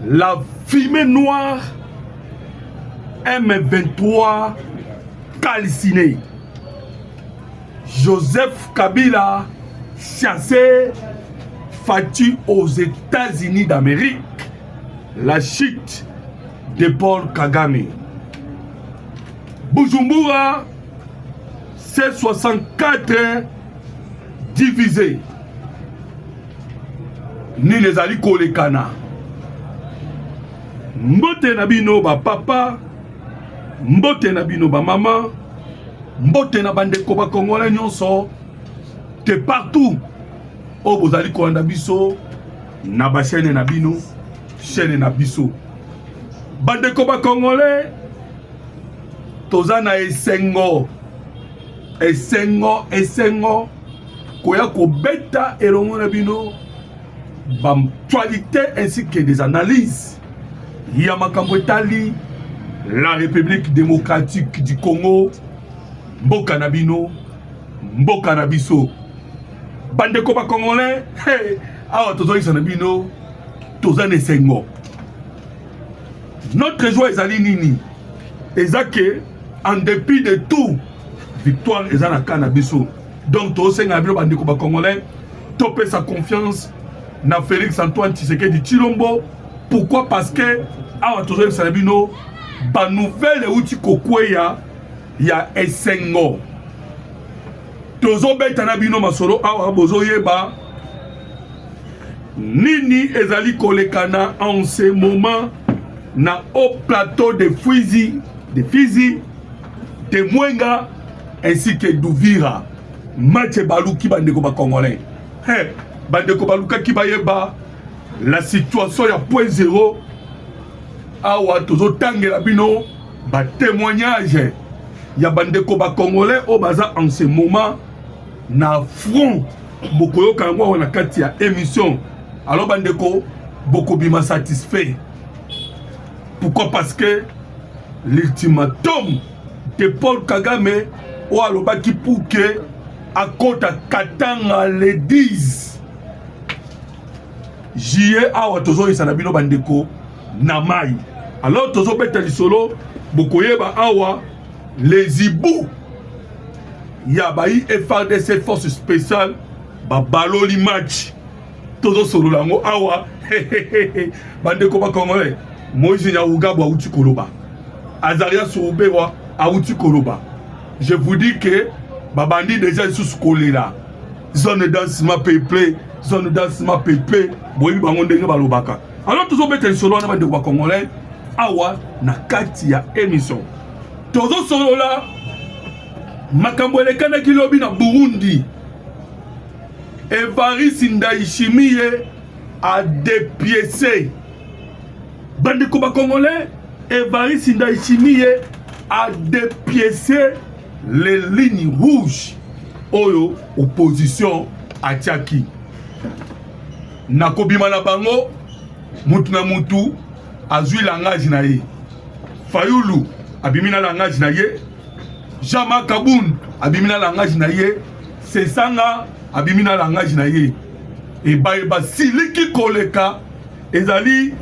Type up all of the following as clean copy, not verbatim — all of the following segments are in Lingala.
La fumée noire M23 calcinée. Joseph Kabila chassé, Fatu aux États-Unis d'Amérique. La chute de Paul Kagame. Bujumbura, c'est 64 divisé. Ni les ali kolekana. Mbote nabino ba papa, mbote nabino ba maman, mbote na bandeko ba Congolais nyonso, te partout. O bozali kolanda biso na ba chaîne na bino, chaîne na biso. Bandeko ba Congolais, tozana esengo, esengo, koya kobeta elongo na bino, actualité ainsi que des analyses. Yamakambo etali la République démocratique du Congo, mboka na bino, mboka na biso. Bandeko ba Congolais, hey, awa tozolisa na bino, tozana esengo. Notre joie ezali nini? Ezake, en dépit de tout, victoire ezana kanabiso. Donc tosenga bino bandeko ba Congolais, topé sa confiance na Félix Antoine Tshisekedi Tshilombo. Pourquoi? Parce que awa tozolisa salabino ba nouvelle outi kokweya ya esengo. Tozobeta na bino masolo awa bozoyeba nini ezali kolekana en ce moment na au plateau de Fizi, de Mwenga ainsi que d'Uvira. Match baluki bandeko ba Congolais. Hey, bandeko baluka ki bayeba la situation ya point zéro. Awa tozo tangela bino ba témoignage ya bandeko ba Congolais au baza en ce moment na front bokoyo kangwa wana kati ya émission. Alors bandeko boko bima satisfait. Pourquoi? Parce que l'ultimatum de Paul Kagame ou alobaki pour que à kota katanga le 10 juillet awa tozo isana bino bandeko na mai. Alors tozo beta lisolo bokoyeba awa les ibou ya bayi FARDC force spéciale ba baloli match tozo solo lango awa bandeko ba Congolais. Moïse Nyaougabo a outi koloba. Azaria Soubewa a outi koloba. Je vous dis que babandi déjà sous là. Zone dansement peuplé, zone dansement peuplé. Boyi bango ndenge balobaka. Alors tous obete solo na bandeko ba Congolais awa na kati ya émission. Tozo solo là makambo elekana kilobi na Burundi. Evariste Ndayishimiye a dépiécé. Bandeko ba Congolais, Evariste Ndayishimiye a dépiécé les lignes rouges. Oyo, opposition à Tchaki. Nakobima na bango, mutu na mutu, azui langage na ye. Fayulu, abimina langage na ye. Jama Kaboun, abimina langage na ye. Sesanga, abimina langage na ye. Et ba siliki koleka, ezali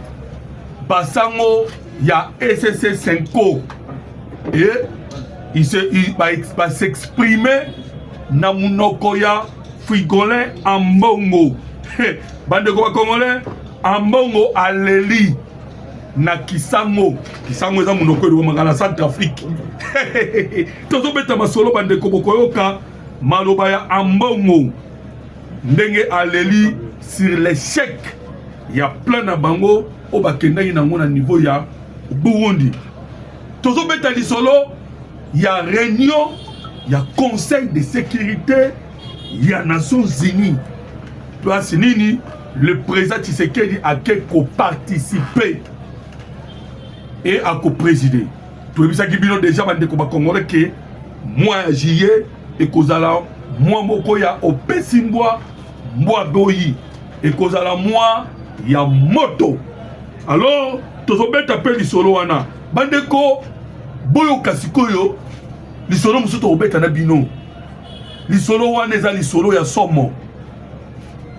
basango ya SSC 5 et il va s'exprimer na munoko ya frigolin en mbongo. Bandeko ba Congolais en mbongo aleli na kisango eza munoko de mangala Centrafrique. Tozo beta masolo bandeko bokoyoka maloba ya en mbongo ndenge aleli sur l'échec ya plein na bango au bakendaki nango na niveau ya Burundi. Tozo beta lisolo ya réunion ya conseil de sécurité ya Nations Unies. Place nini le président Tshisekedi a quelque participer et a co-présider. Tout ça qui bino déjà bandeko ba Congolais que mois juillet et kozala mois moko ya opesimbwa mbwa boyi et kozala mois ya moto. Alors, tozobeta pe lisolo wana. Bandeko, boyo kasikoyo, lisolo musu tozobeta na bino. Lisolo wana eza lisolo ya somo.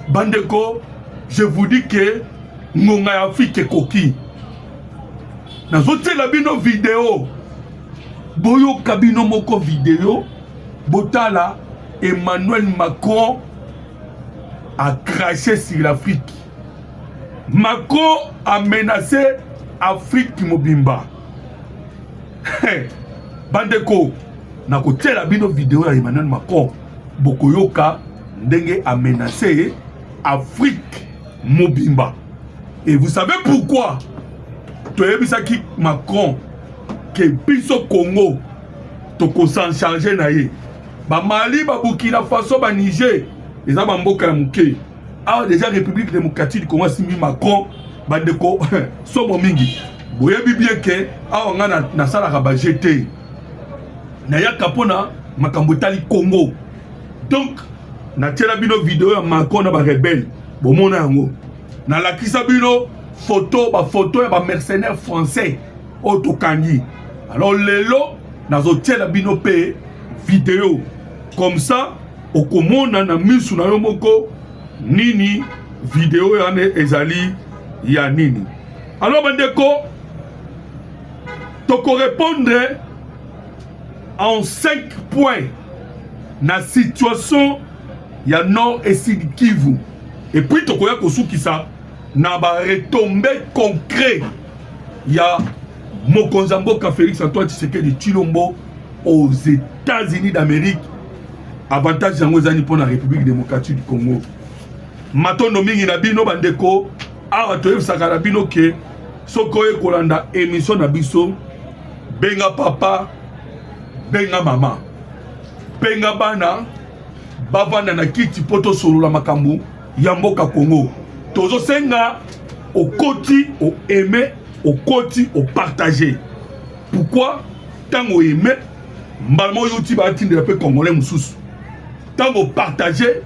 Bandeko, je vous dis que ngonga ya Afrique ekoki nazotela bino video boyoka bino moko video botala Emmanuel Macron a craché sur l'Afrique. Macron a menacé Afrique mobimba. Bandeko, na kotela bino video ya Emmanuel Macron bokoyoka ndenge a menacé Afrique mobimba. Et vous savez pourquoi? Toyebisaki Macron que biso Congo toko s'en charger na ye. Ba Mali, ba Burkina Faso, ba Niger, les a mboka muke. Ah déjà République démocratique du Congo simi Macron bandeko somo mingi. Boyebi bien que ah on a na sala ka ba GT. Na ya kapona makambo tali Congo. Donc na tela bino vidéo ya Macron na ba rebelle. Bomona yango. Na la kisa bino photo ya ba mercenaires français autokangi. Alors lelo nazo tela bino pe vidéo comme ça okomona na misu na yo moko nini vidéo yane ezali ya nini. Alors bandeko toko répondre en 5 points na situation ya Nord et Sud Kivu. Et puis toko ya kosukisa na ba retombées concret ya Mokonzamboka Félix Antoine Tshisekedi Tshilombo aux États-Unis d'Amérique. Avantage yango ezani pour la République démocratique du Congo. Matondo mingi na bino bandeko awa toyebisaka na bino ke soko ekolanda émission na biso benga papa benga mama benga bana bavanda na kiti poto solola makambo ya mboka Congo. Tozo senga au koti au aimer au koti au partager. Pourquoi tango aimer mbalmo yoti ba tindela pe congolais mususu. Tango partager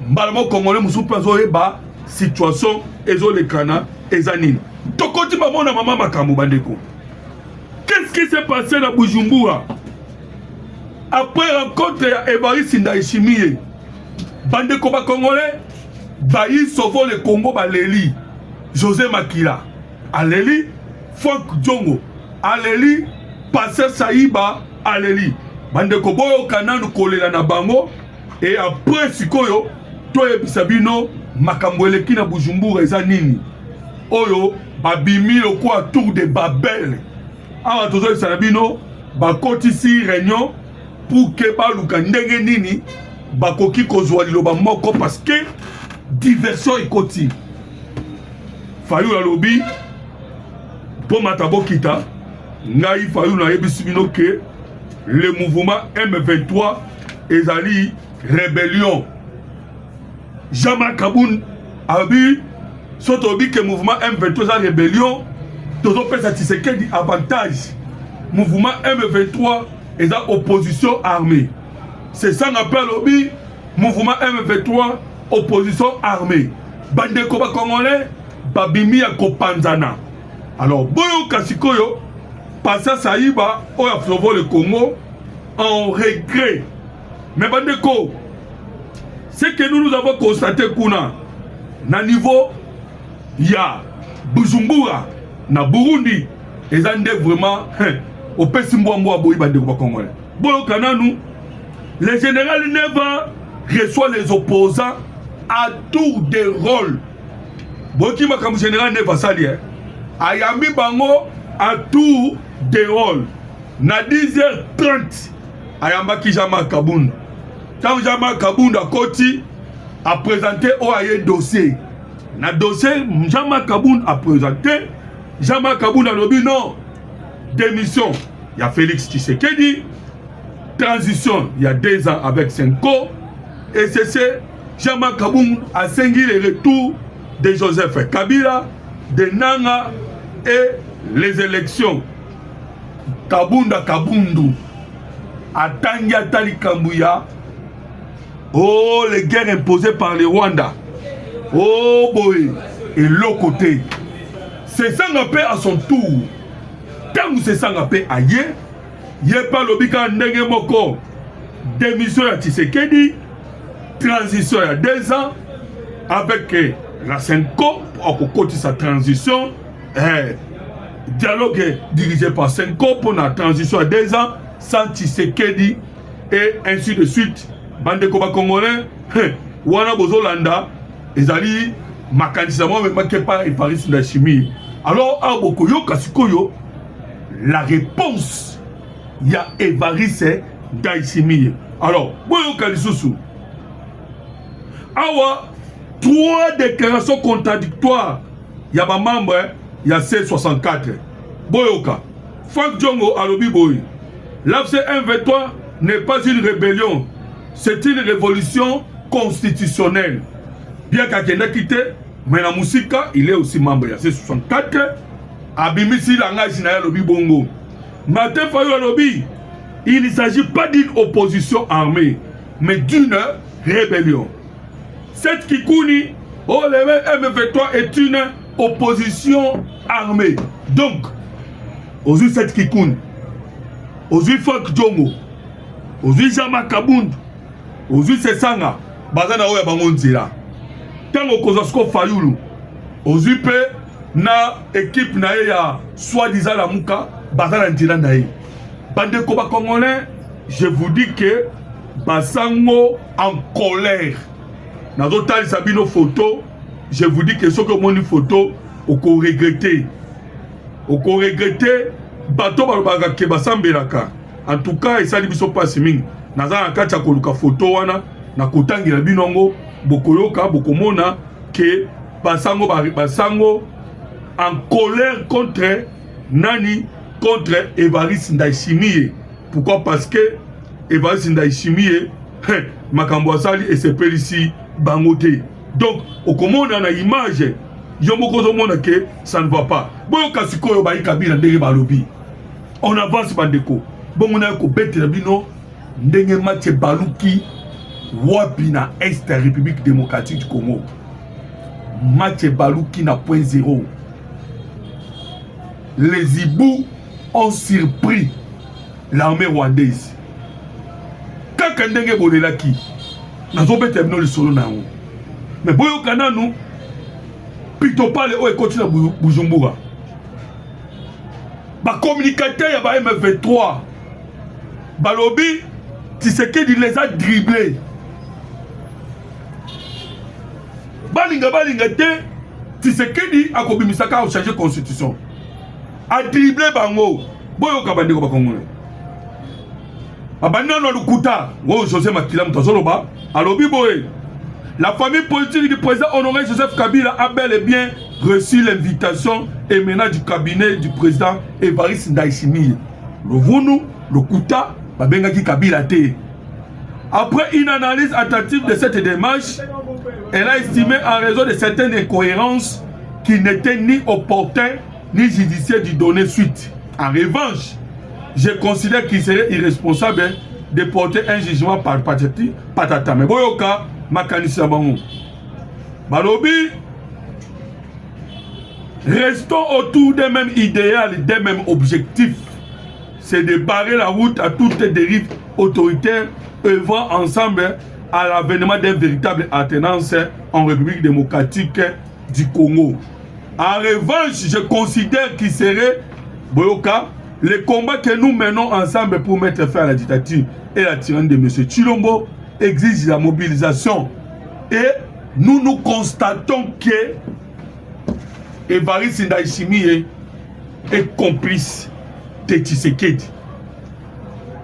mbalmo congolais mususu pazo eba situation ezo lekana ezanini. Tokoti mamona mama makambo bandeko. Qu'est-ce qui s'est passé dans Bujumbura après rencontre ya Evariste Ndayishimiye? Bandeko ba congolais bayi sauvo le Congo baleli José Makila aleli Franck Djongo aleli Passer Saïba aleli bandeko boyo kananu kolela na bango. Et après sikoyo toyebisa bino makambo eleki na Bujumbura eza nini oyo babimi lokwa tour de Babel. Awa tozoyebisa na bino bakotisi réunion pour que baluka ndenge nini bakoki kozwa liloba moko parce que diversion ekoti. Fayulu alobi po matabo kita ngai Fayulu na yebisi bino ke le mouvement M23 ezali rébellion. Jean-Marc Kaboun abi soto obi que mouvement M23 est rébellion. Tozo pesa Tshisekedi avantage. Mouvement M23 est en opposition armée. C'est ça qu'on appelle obi mouvement M23 opposition armée. Bande koba congolais babimi ya kopanzana. Alors boyo kasikoyo Passer Saïba oya flovo le Congo en regret. Mais bandeko, ce que nous avons constaté kuna na niveau ya Bujumbura na Burundi ezande vraiment au pesimbo mbo boyi bandeko ba congolais. Boyo kananu le général Neva reçoit les opposants à tour de rôle. Boki makamu général Neva sali ayami bango à tour de rôle. Na 10h30 ayambaki Jean-Marc Kaboun. Quand Jean-Marc Kaboun a koti a présenté un dossier. Na dossier Jean-Marc Kaboun a présenté. Jean-Marc Kaboun a dit non. Démission. Il y a Félix Tshisekedi. Transition. Il y a 2 ans avec Senko. Et c'est Jean-Marc Kaboun a singui le retour de Joseph Kabila, de Nanga et les élections. Kabunda Kabundu. Atangi Atali Kambuya. Oh, les guerres imposées par le Rwanda. Oh boy. Et l'autre côté. C'est Sangapé à son tour. Tant que c'est Sangapé ailleurs, il n'y a pas l'obika ndenge moko. Démission à Tshisekedi. Transition il y a 2 ans. Avec la Senko côté sa transition, dialogue dirigé par Senko pour la transition à 2 ans, sans Tshisekedi, et ainsi de suite. Bande Koba Congolais, Wana Bozolanda, Ezali, Makanisamo, mais Makepa et Paris de la chimie. Alors, à Bokoyo, Kasikoyo, la réponse, il y a Évariste Ndayishimiye. Alors, Boyo Kalisusu, Awa, 3 déclarations contradictoires. Il y a ma membre, il y a C64. Boyoka, Frank Djongo Alobi Boy. L'AFC 123 n'est pas une rébellion, c'est une révolution constitutionnelle. Bien qu'Akenda quitté, mais la musique, il est aussi membre. Il y a C64. Abimisi Langage na Alobi Bongo. Martin Fayou Alobi, il ne s'agit pas d'une opposition armée, mais d'une rébellion. Cette Kikouni, le M23 est une opposition armée. Donc, aujourd'hui cette Kikouni, aujourd'hui Frank Djongo, aujourd'hui Jama Kabound, aujourd'hui Sesanga, Bazana Oya Bangonzira. Tant au Kozosko Fayoulou, aujourd'hui na équipe na ya soi-disant la Mouka, Bazana Ndira Nae. Bande Koba Congolais, je vous dis que Basango en colère. Dans d'autres sabino photo, je vous dis que ce que mon photo, on peut regretter. On peut regretter, bateau balbaga ke basambelaka. En tout cas, et ça ne sont pas si ming. Naza akacha koluka photo wana, na kotangi la binongo, bokoyoka, bokomona, que basango en colère contre Nani, contre Évariste Ndayishimiye. Pourquoi? Parce que Évariste Ndayishimiye, makambo asali et c'est per ici bangote. Donc, au comment on a une image, que ça ne va pas. Bon, Kasiko Baï Kabila ndenge balobi. On avance bandeko. Bon, on a ko bête la bino ndenge match baluki wapi na Est République démocratique du Congo. Match baluki na point 0. Les Ibou ont surpris l'armée rwandaise. Kaka ndenge bolelaki. Nazo bête bino le solo na ngo. Mais boyo kana nous plutôt pas les hauts et continue à Bujumbura. Ba communicateur ya ba M23. Balobi Tshisekedi les a dribblés. Balinga te Tshisekedi a kobimisaka au changer constitution. A dribblé bango. Boyo kabande ko ba Congolais. Abandon no lukuta, wo José Makila mtazoloba, alobi boye. La famille politique du président Honoré Joseph Kabila a bel et bien reçu l'invitation émanant du cabinet du président Évariste Ndayishimiye. Le Vunu, le Kuta, Babengaki Kabila te. Après une analyse attentive de cette démarche, elle a estimé en raison de certaines incohérences qu'il n'était ni opportun ni judiciaire d'y donner suite. En revanche, je considère qu'il serait irresponsable de porter un jugement par patata. Mais boyoka, makanisi bango. Balobi, restons autour des mêmes idéaux, des mêmes objectifs. C'est de barrer la route à toutes les dérives autoritaires, œuvrant ensemble à l'avènement d'une véritable alternance en République démocratique du Congo. En revanche, je considère qu'il serait, boyoka, les combats que nous menons ensemble pour mettre fin à la dictature et la tyrannie de M. Tshilombo exigent la mobilisation. Et nous constatons que Évariste Ndayishimiye est complice de Tshisekedi.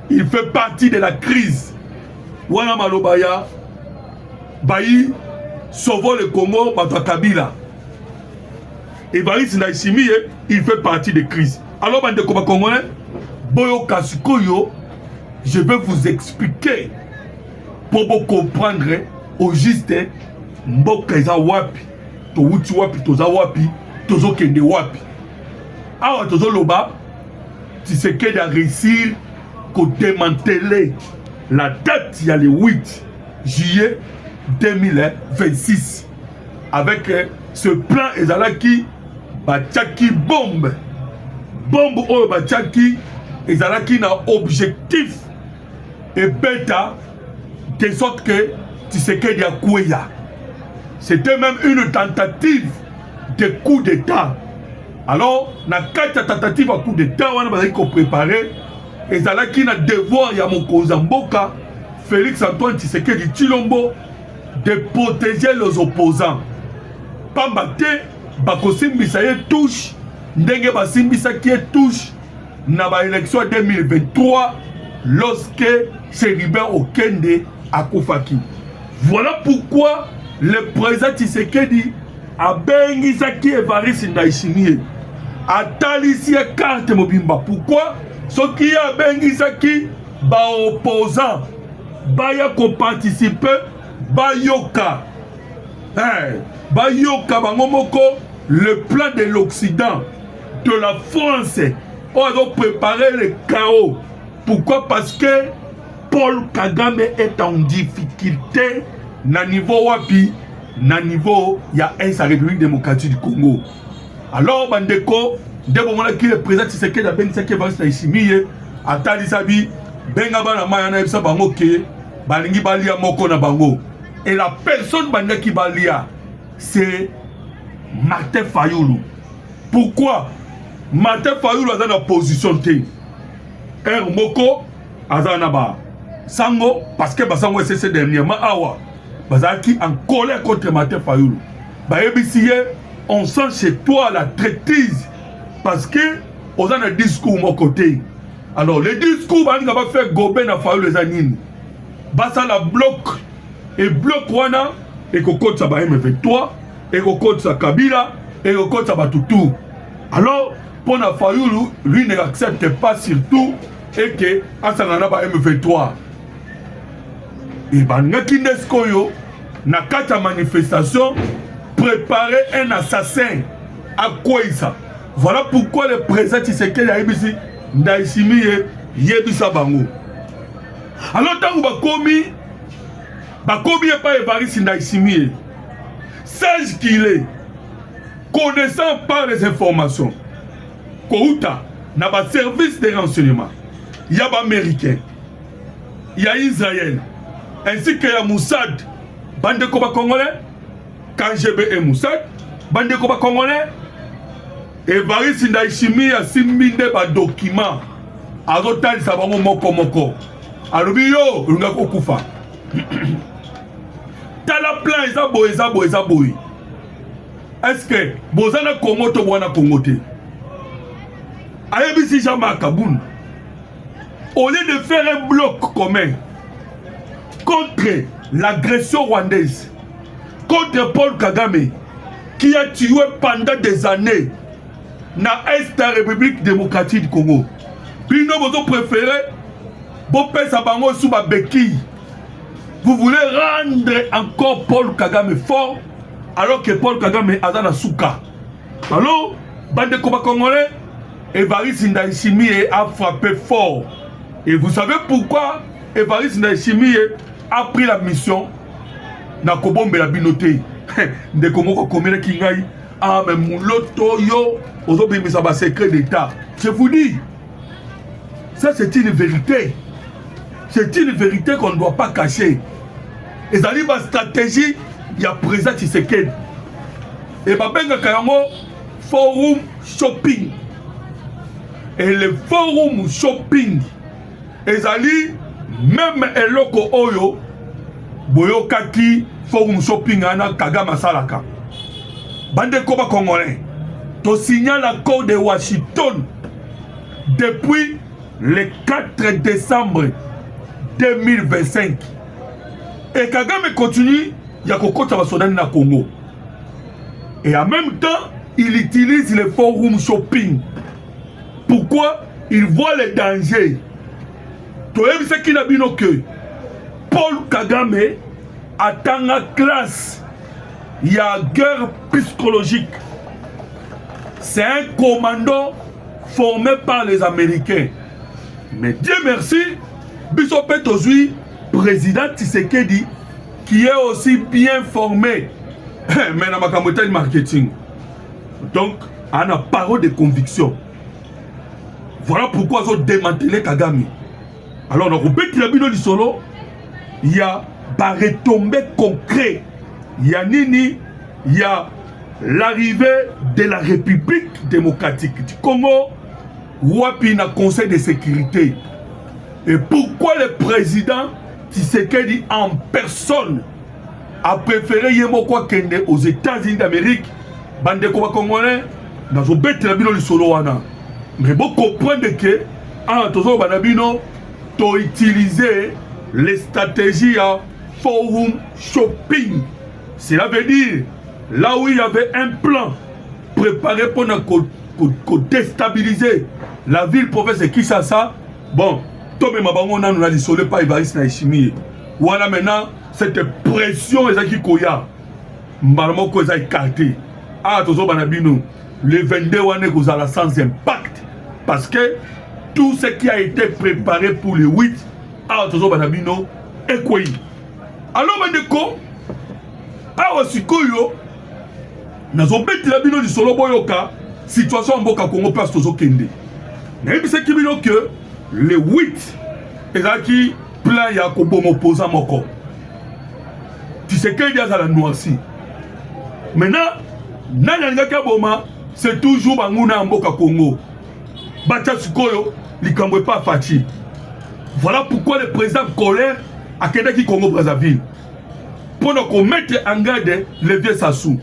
Il fait partie de la crise. Wana Malobaya, Bayi, sauvons le Congo, Bata Kabila. Évariste Ndayishimiye, il fait partie des crises. Alors, bande de Congolais, Boyo Kasikoyo, je vais vous expliquer pour vous comprendre au juste Mboka eza wapi, to wuti wapi, toza wapi, tozo kende wapi. Awa tozo loba, Tshisekedi a réussi à démanteler la date, il y a le 8 juillet 2026. Avec ce plan ezalaki batiaki bombe. Bombe oyo batiaki ezalaki na objectif et bêta de sorte que Tshisekedi a kouya. C'était même une tentative de coups d'état. Alors na kati ya tentative à coup d'état wana bazali ko préparer ezalaki na devoir ya mokonzi mboka Félix Antoine Tshisekedi Tshilombo de protéger les opposants. Pamba te bakosimbisa ye touche ndenge basimbisaki ye touche na ba élection 2023 lorsque Chéribert Okende akufaki. Voilà pourquoi le président Tshisekedi a bengisaki Évariste Ndayishimiye atalisi ye carte mobimba. Pourquoi? Soki a bengisaki ba opposant baya ko participer bayoka bayoka bango moko le plan de l'Occident, de la France, on a préparé le chaos. Pourquoi? Parce que Paul Kagame est en difficulté na niveau wapi, na niveau ya sa République démocratique du Congo. Alors bandeko ndebo mona ki le président Tshisekedi a bengisaki Évariste Ndayishimiye atali sabi benga bana maya na ebisa bango ke balingi balia moko na bango. Et la personne bandaki balia c'est Martin Fayulu. Pourquoi? Martin Fayulu a dans la position T. Moko a na ba sango parce que basango c'est dernièrement awa bazaki en colère contre Martin Fayulu. Ba ebisiye on sent chez toi la traîtrise parce que on a un discours mon côté. Alors le discours bani va faire gober na Fayulu les anines. Basa la bloc et bloc wana et kokot sa ba M23 et kokot sa Kabila et kokot sa Batutu. Alors pour na Fayulu lui n'accepte pas surtout et que asangana ba M23 et banaki neskoyo na kata manifestation préparer un assassin à Kouïsa. Voilà pourquoi le président Tshisekedi a ici Ndayishimiye yebisa bango. Alors tant que bakomi est pas Évariste Ndayishimiye, sage qu'il est, connaissant par les informations, Kouta n'a pas service de renseignement. Il y a Américain, il y a Israël, ainsi que ya Moussad, bande koba congolais, KGB et Moussad, bande koba congolais, Évariste Ndayishimiye a simbinde ba document, azotali sabango moko. Alobi yo, lunga kokufa. Tala plan eza boy. Est-ce que bozana Congo to bwana Congo te? Ayebisi Jean-Marc Kaboun. Au lieu de faire un bloc commun contre l'agression rwandaise, contre Paul Kagame, qui a tué pendant des années na Est de la République démocratique du Congo. Bino bozo préféré, bon pèse à bango sous ma béquille. Vous voulez rendre encore Paul Kagame fort, alors que Paul Kagame a dans la souka. Alors, bande Koba Congolais, Évariste Ndayishimiye a frappé fort. Et vous savez pourquoi Évariste Ndayishimiye a pris la mission na Kobombe la binoté. De Komoko Komele Kingai, ah mais Mouloto yo, aujourd'hui mais ça va secret d'État. Je vous dis, ça c'est une vérité. C'est une vérité qu'on ne doit pas cacher. Et ça dit ma stratégie, il y a président Tshisekedi. Et ma benga kayango forum shopping. Et le forum shopping, et ça dit même eloko oyo boyokaki forum shopping ana Kagame Salaka. Bande Koba Congolais, to signale l'accord de Washington depuis le 4 décembre 2025. Et Kagame continue, il y a Kokota Basodani na Congo. Et en même temps, il utilise le forum shopping. Pourquoi? Il voit les dangers. Tu sais qu'il a bien que Paul Kagame attend la classe. Il y a guerre psychologique. C'est un commando formé par les Américains. Mais Dieu merci, Bishop Tozui, président Tshisekedi, qui est aussi bien formé. Mais dans ma marketing. Donc, on a parole de conviction. Voilà pourquoi ils ont démantelé Kagame. Alors, dans le pays du solo, il y a des retombées concrètes. Il y a Nini, il y a l'arrivée de la République démocratique du Congo, wapi na Conseil de sécurité. Et pourquoi le président Tshisekedi en personne a préféré Yemoko Kende aux États-Unis d'Amérique, bande ko congolais, dans un bête la bino solo wana. Mais vous comprenez que en tozo banabino to utiliser les stratégies à forum shopping. Cela veut dire là où il y avait un plan préparé pour déstabiliser la ville-province de Kinshasa, bon, Tomé Mabango n'a isolé pas Évariste Ndayishimiye. Voilà maintenant cette pression qui koya. Mbalamo ko za écarté. Ah tozo banabino le 22 wane ko za la sans impact parce que tout ce qui a été préparé pour le 8 ah tozo banabino ekoi. Alors bandeko awa sikoyo nazo betela bino di solo boyoka situation mboka Congo place tozo kende. Na yebisa kibino que le 8 ezaki plan ya kobomo opposant moko. Tshisekedi azala noisi. Maintenant, nanyangaka boma, c'est toujours banguna mboka Congo. Bacha sikoyo, likambo pas fachi. Voilà pourquoi le président colère a Kedaki Congo Brazzaville. Pour nous mettre en garde les vieux Sassou.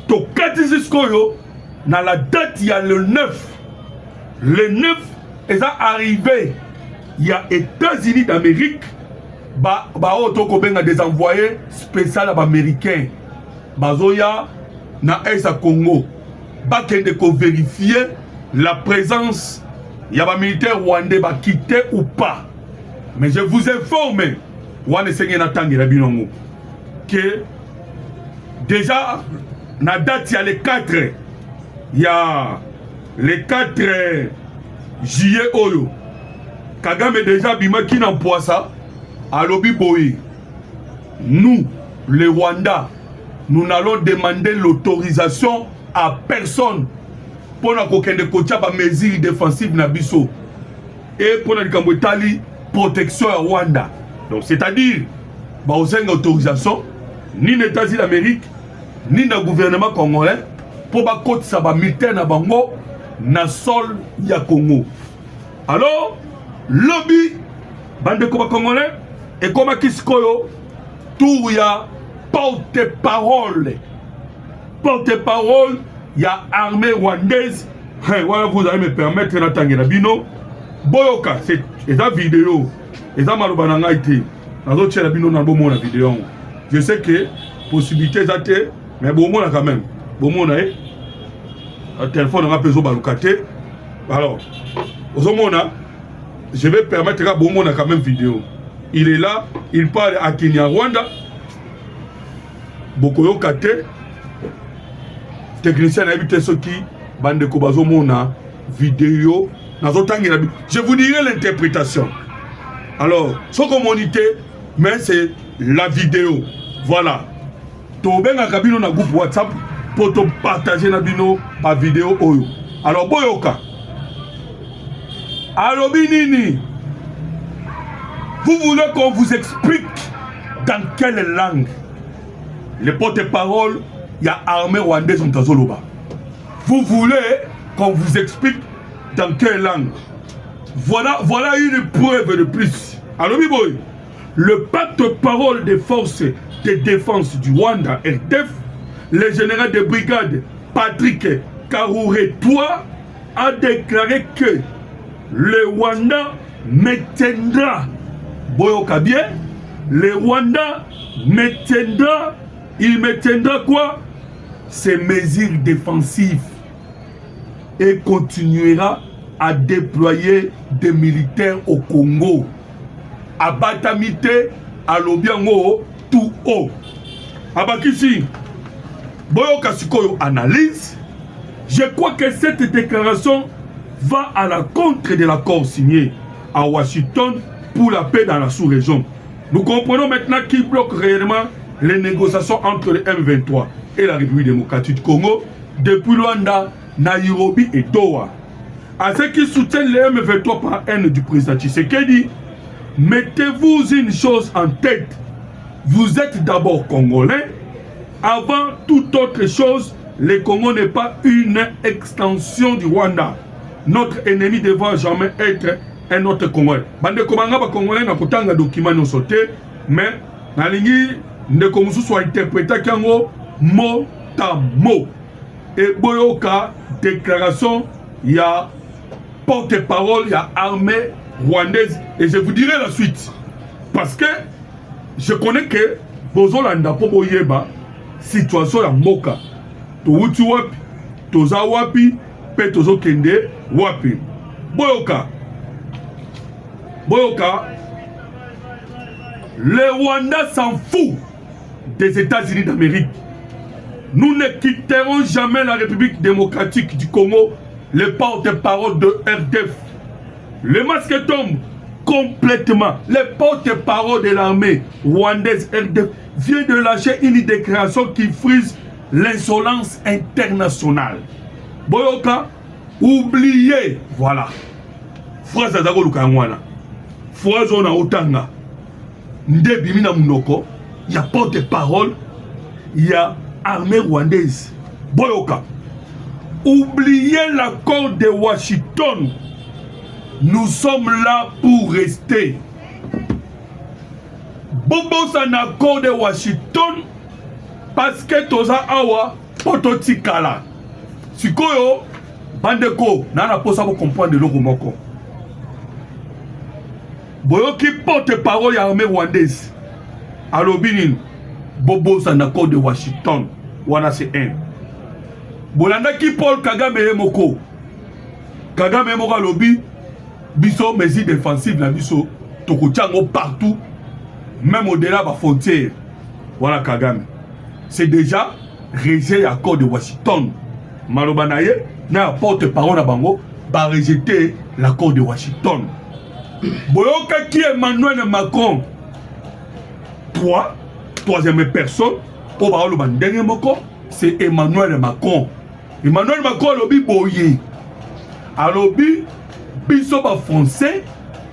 To katisi sikoyo, na la date il y a le 9. Le 9 est arrivé. Il y a États-Unis d'Amérique. Otoko benga des envoyés spéciaux américains. Bazoya na Esa Congo. Bakende ko vérifier la présence. Il y a des militaires rwandais ba quitter ou pas. Mais je vous informe, wane sengi na tangi la binongo, que déjà na date il y a les 4. Il y a les 4 juillet Oyo. Kagame déjà bima qui n'emploie ça. À Lobi Boy, nous, les Rwandais, nous n'allons demander l'autorisation à personne pour nos mesures défensives Nabiso et pour notre protection à Rwanda. Donc, c'est-à-dire, nous avons une autorisation ni les États-Unis d'Amérique, ni le gouvernement congolais pour que ça va militaire na bango na sol ya Congo. Alors, lobby, bande koba congolais. Et comme Kiskoyo, tout y a porte-parole. Porte-parole, il y a armée rwandaise. Voilà, vous allez me permettre d'attendre la bino. Boyoka, c'est la vidéo. Et ça, malheureusement, été. La bino n'a pas la vidéo. Je sais que possibilité d'être, mais bon, on a quand même. Bon, on a un téléphone, on a besoin de alors, je vais permettre à bon, on a quand même vidéo. Il est là, il parle à Kenya, Rwanda. Bokoyo Kate, technicien habité ce qui, bande Kobazo Mona, vidéo, je vous dirai l'interprétation. Alors, ce qu'on monite, mais c'est la vidéo. Voilà. Toben a kabino na groupe WhatsApp pour te partager na bino par vidéo Oyo. Alors, Boyoka. Alors, Binini. Vous voulez qu'on vous explique dans quelle langue? Les porte-parole, il y a armée rwandaise en Tazoloba. Vous voulez qu'on vous explique dans quelle langue? Voilà une preuve de plus. Alors, Biboy, le porte-parole des forces de défense du Rwanda, RDF, le général de brigade Patrick Karouretwa a déclaré que le Rwanda maintiendra. Boyoka bien, le Rwanda il maintiendra quoi? Ces mesures défensives et continuera à déployer des militaires au Congo. À Batamite, à Lobiango, tout haut. Abakisi, Boyoka Sikoyo analyse. Je crois que cette déclaration va à la contre de l'accord signé à Washington pour la paix dans la sous-région. Nous comprenons maintenant qui bloque réellement les négociations entre le M23 et la République démocratique du Congo depuis Luanda, Nairobi et Doha. À ceux qui soutiennent le M23 par haine du président Tshisekedi, mettez-vous une chose en tête. Vous êtes d'abord Congolais, Avant toute autre chose, le Congo n'est pas une extension du Rwanda. Notre ennemi ne devra jamais être un autre Congolais. Bande komanga ba Congolais na kotanga document no sauté, mais na lingi ndeko mususu soit interprété kango mot à mot. Et boyoka déclaration il y a porte-parole, il y a armée rwandaise et je vous dirai la suite parce que je connais que bozolanda po boyeba situation ya mboka touti wapi toza wapi pe tozokende wapi boyoka le Rwanda s'en fout des États-Unis d'Amérique. Nous ne quitterons jamais la République démocratique du Congo, le porte-parole de RDF. Le masque tombe complètement. Le porte-parole de l'armée rwandaise RDF vient de lâcher une déclaration qui frise l'insolence internationale. Boyoka, oubliez, voilà. Phrase Azako Lukangwana. Phrase on a otanga. Ndebi mina munoko. Il y a porte-parole. Il y a armée rwandaise. Boyoka. Oubliez l'accord de Washington. Nous sommes là pour rester. Bobo c'est un accord de Washington parce que toza awa pototikala. Sikoyo bandeko nana posa pour comprendre le moko. Boyoki porte-parole ya armée rwandaise. Alobinin Bobo c'est un accord de Washington. Wana c'est un. Bolanda ki Paul Kagame moko. Kagame moko alobi biso mesures défensives na biso tokutiango partout même au-delà de la frontière. Voilà Kagame. C'est déjà rejeté l'accord de Washington. Malobanaye na porte-parole na bango ba rejeter l'accord de Washington. Boyoka qui Emmanuel Macron. Troisième personne au barolo bandenge moko c'est Emmanuel Macron. Emmanuel Macron lobi boye. Alobi biso ba français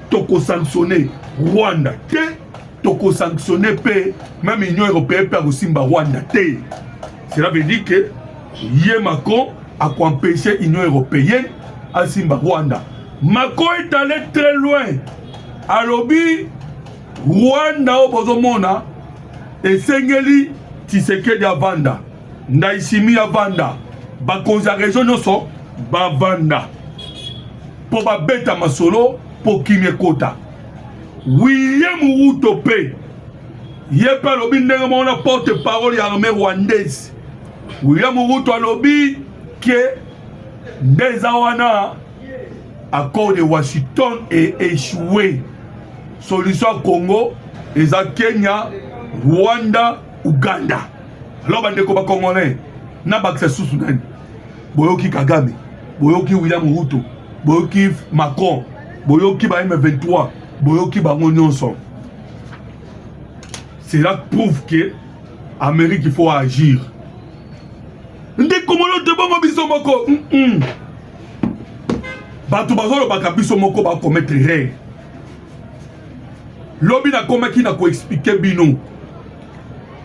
toko sanctionner Rwanda te toko sanctionner pe même Union européenne pe osimba Rwanda te. Cela veut dire que yé Macron a empêché l'Union européenne à simba Rwanda. Macron est allé très loin. Alobi Rwanda au bozomona et Sengeli Tshisekedi avanda Ndaishimi avanda bakonza région nyonso bavanda po babeta masolo po kimie kota William Ruto pe ye pe alobi ndenge mona porte-parole ya armée rwandaise. William Ruto alobi ke ndeza wana accord de Washington est échoué. Solution Congo eza Kenya, Rwanda, Uganda. Alors bandeko ba Congolais na bakse susu nani boyoki Kagame, boyoki William Ruto, boyoki Macron, boyoki ba M23, boyoki bango nyonso. Cela prouve que Amérique il faut agir. Ndé komolo de bongo biso moko. Batu bazolo baka biso moko ba commettre erreur. Lobi na komaki na ko expliquer bino.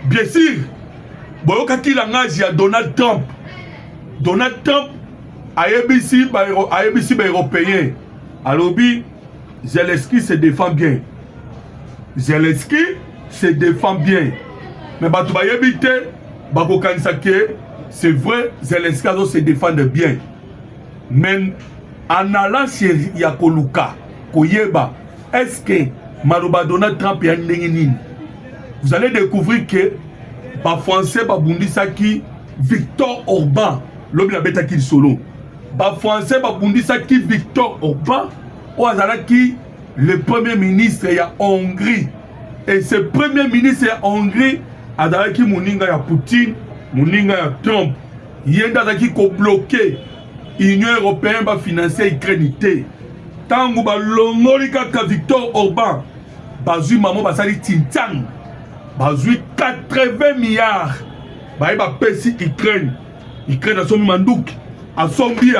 Bien sûr, boyoka ki langage ya Donald Trump. Donald Trump ABC ba européen. Alobi Zelensky se défend bien. Zelensky se défend bien. Mais batu ba yebite ba ko kanisa ke c'est vrai Zelensky se défend bien. Mais en allant chez Yakoluka Koyeba, est-ce que Maroba Donald Trump est un. Vous allez découvrir que les Français Bundisaki Victor Orban, l'homme de la bête qui solo. Les Français Bundisaki Victor Orban, ou qui le premier ministre de la Hongrie. Et ce premier ministre de la Hongrie, Azalaki Mouninga ya Poutine, Mouninga ya Trump. Yenda qui ko bloqué l'Union européenne va financer l'Ukraine. Tango ba longoli kaka Victor Orban. Bazui maman basali tintang. Bazui 80 milliards. Baye ba pesi Ukraine. Ukraine a sombi mandouk. A sombi.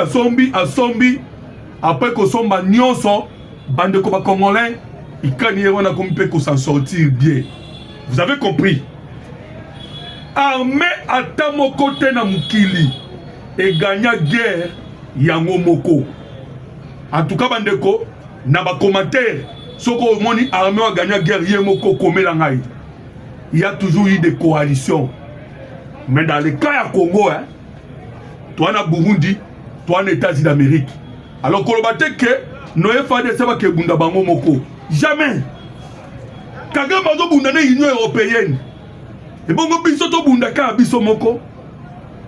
Après que somba nyonso. Bande ko ba Congolais. Ukraine y a comme peut s'en sortir bien. Vous avez compris? armée ata moko te na mokili egagna guerre yango moko. En tout cas bandeko na ba commentaire soko omoni armée a gagné guerre ye moko komela ngai. Il y a toujours eu des coalitions. Mais dans le cas ya Congo toi na Burundi, toi na États-Unis d'Amérique. Alors kolobate ke noye fade seba ke bunda bango moko. Jamais. Kagame bazo bunda na Union européenne. Et bongo biso to bunda ka biso moko.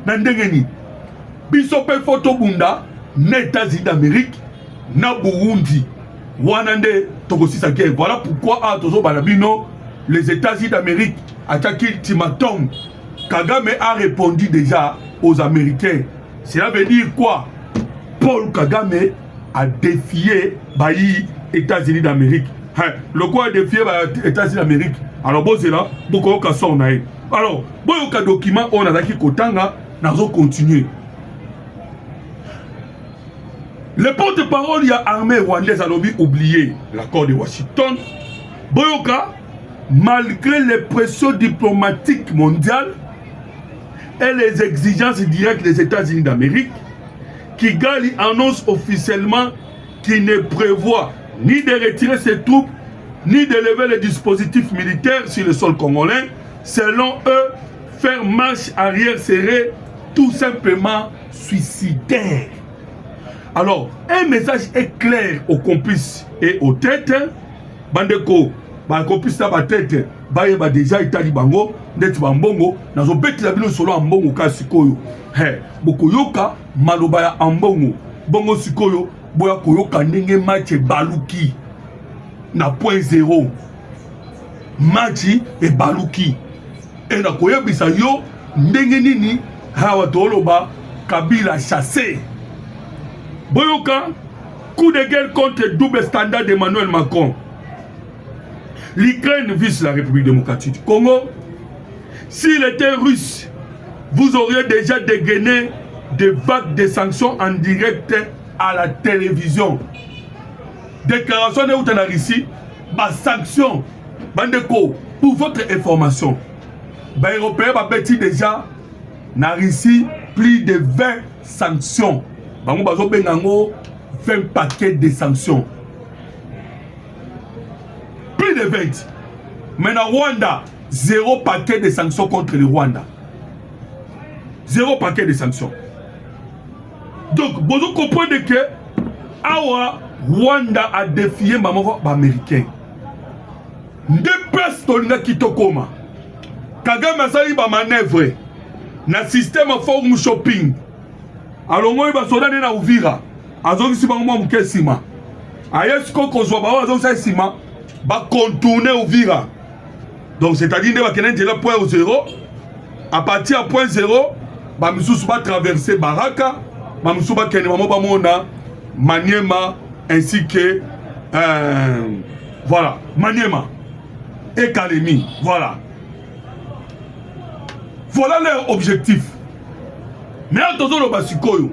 Na ndenge ni. Biso pe photo bunda na États-Unis d'Amérique, na Burundi. Wanande tokosisa guerre. Voilà pourquoi tozo balabino les États-Unis d'Amérique attaquent ultimatum. Kagame a répondu déjà aux Américains. Cela veut dire quoi? Paul Kagame a défié les États-Unis d'Amérique. Le quoi a défié les États-Unis d'Amérique? Alors, bon, c'est là, beaucoup de cas. Alors, bon, il y a un document, on a qui Kotanga, nous allons continuer. Le porte-parole, il y a armée rwandaise à l'objet oublié l'accord de Washington. Boyoka, malgré les pressions diplomatiques mondiales et les exigences directes des États-Unis d'Amérique, Kigali annonce officiellement qu'il ne prévoit ni de retirer ses troupes, ni de lever les dispositifs militaires sur le sol congolais. Selon eux, faire marche arrière serait tout simplement suicidaire. Alors, un message est clair aux complices et aux têtes. Bandeko, ba complice na ba tête, ba déjà itali bango, ndeti bambongo, nazo beti la bino solo ambongo ka sikoyo. Bokoyoka maloba ya ambongo. Bongo sikoyo, boya koyoka ndenge match baluki. Na point zéro. Match et baluki. Et na koyebisa yo ndenge nini hawa toloba Kabila chassé. Boyoka, coup de guerre contre double standard d'Emmanuel Macron. L'Ukraine vise la République démocratique du Congo. S'il était russe, vous auriez déjà dégainé des vagues de sanctions en direct à la télévision. Déclaration de Outanarisi, ma sanction, Bandeko, pour votre information, les Européens ont bâti déjà, na Russie, plus de 20 sanctions. Bango bazo bengango 20 paquets de sanctions. Plus de 20. Maintenant, Rwanda, 0 paquet de sanctions contre le Rwanda. 0 paquet de sanctions. Donc, vous comprenez que Awa, Rwanda a défié les Américains. Deux places tolinga kitokoma. Kagame a sali ba manœuvre. Na système forum shopping. Alors moi ba soda na Uvira. Azongi si bango muke sima. Ayesko kozwa ba azongi sa sima ba contourner Uvira. Donc c'est-à-dire ne ba kenen de la point 0. À partir à point 0, ba misusu ba traverser Baraka, ba misusu ba kene ba mona Maniema ainsi que voilà, Maniema et Kalemi, voilà. Voilà leur objectif. Mais attention le basikoyo.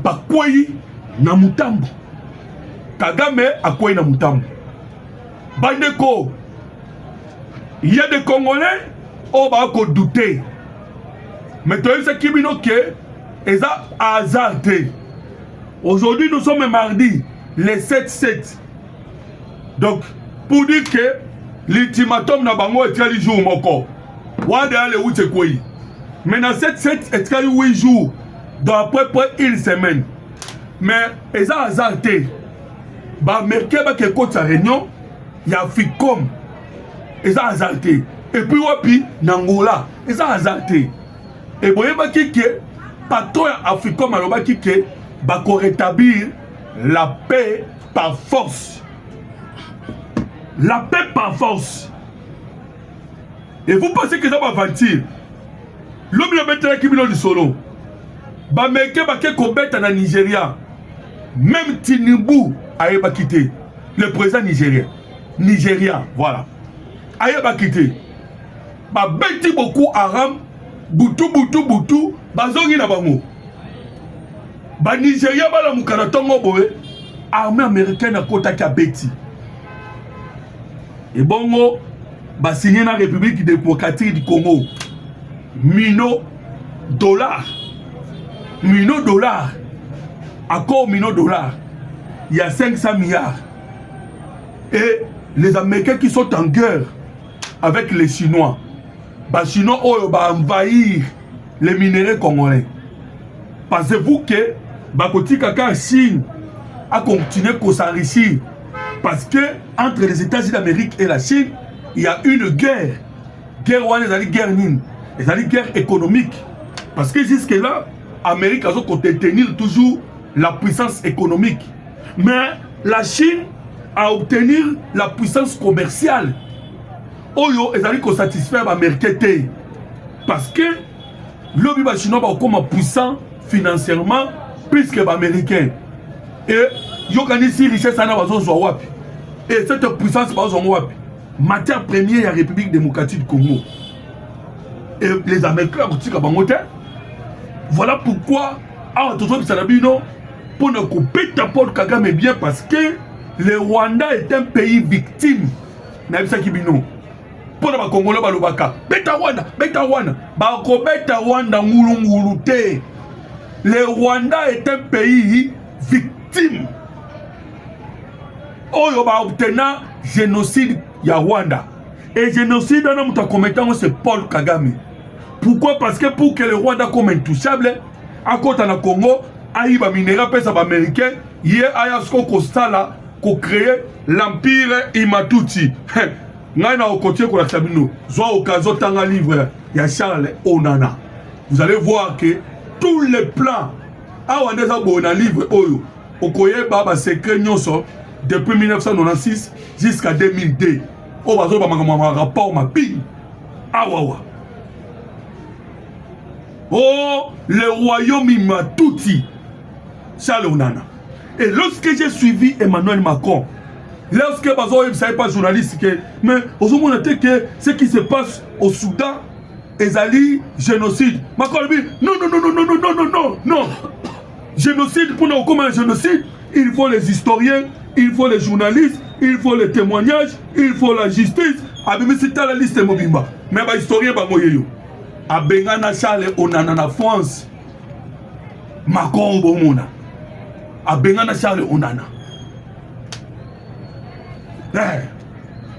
Bakwei na mutambu. Kagame akwei na mutambu. Bandeko. Il y a des Congolais on va douter. Mais tu sais qui bino que ils ont hasardé. Aujourd'hui nous sommes mardi, le 7-7. Donc pour dire que l'ultimatum na bango est très jour moko. Wade ale uche koi. Mais dans 7-7 est très 8 jours. Dans à peu près une semaine. Mais ils ont hasardé. Bah merke ba ke kote sa réunion, il y a Ficom. Ils ont hasardé. Et puis wapi Nangola, ils ont hasardé. Et boye ba kike patron Africom aloba kike ba ko rétablir la paix par force. La paix par force. Et vous pensez que ça va mentir? L'homme le mettra qui vient du solo. Ba meke ba ke kobeta na Nigeria. Même Tinubu a pas quitté. Le président nigérien. Nigeria, voilà. A pas quitté. Ba beti beaucoup Aram. Boutou, bazongi na bango. Ba Nigeria ba la mukaratongo boe. Armée américaine a kota ki beti. Et bongo ba signé la République démocratique du Congo. mino dollars. Mino dollars. Encore mino dollars. Il y a 500 milliards. Et les Américains qui sont en guerre avec les Chinois, les Chinois vont envahir les minéraux congolais. Pensez-vous que la Chine a continué à s'enrichir? Parce que entre les États-Unis d'Amérique et la Chine, il y a une guerre. Guerre guerre économique. Parce que jusque-là, l'Amérique a tenir toujours la puissance économique. Mais la Chine a obtenu la puissance commerciale. Oyo, ils allaient satisfaire les Américains. Parce que le Chinois va comme puissant financièrement plus que les Américains. Et ils ont si richesse et cette puissance va matière première de la République démocratique du Congo. Et les Américains ont dit voilà pourquoi pour ne couper ta Paul Kagame bien parce que le Rwanda est un pays victime. Pour les Congolais, beta Rwanda, beta Rwanda ngulu te. Le Rwanda est un pays victime. Oyo ba obtenant génocide ya Rwanda. Et génocide dans notre commettant c'est Paul Kagame. Pourquoi? Parce que pour que le Rwanda comme intouchable, à côté de Congo, aïba minéra pesa ba américain, yé ayasko kostala ko créer l'empire Imatuti. Ngaina okotie ko la sabino. Soit occasion tanga livre ya Charles Onana. Vous allez voir que tous les plans a wandeza bona livre oyo okoye baba secret nyonso depuis 1996 jusqu'à 2002. On va voir un rapport ma ping. Awawa. Oh, le royaume Imatuti. Charles Onana. Et lorsque j'ai suivi Emmanuel Macron, lorsque Bazo ne savait pas journaliste, mais aujourd'hui, que ce qui se passe au Soudan, Ezali, génocide. Macron dit non. Génocide, pour nous comme un génocide, il faut les historiens, il faut les journalistes, il faut les témoignages, il faut la justice. Abimi c'est la liste mobimba. Mais les historiens ba moyeyo. Abengana Charles Onana na France. Macron bomona. Abengana Charles Onana.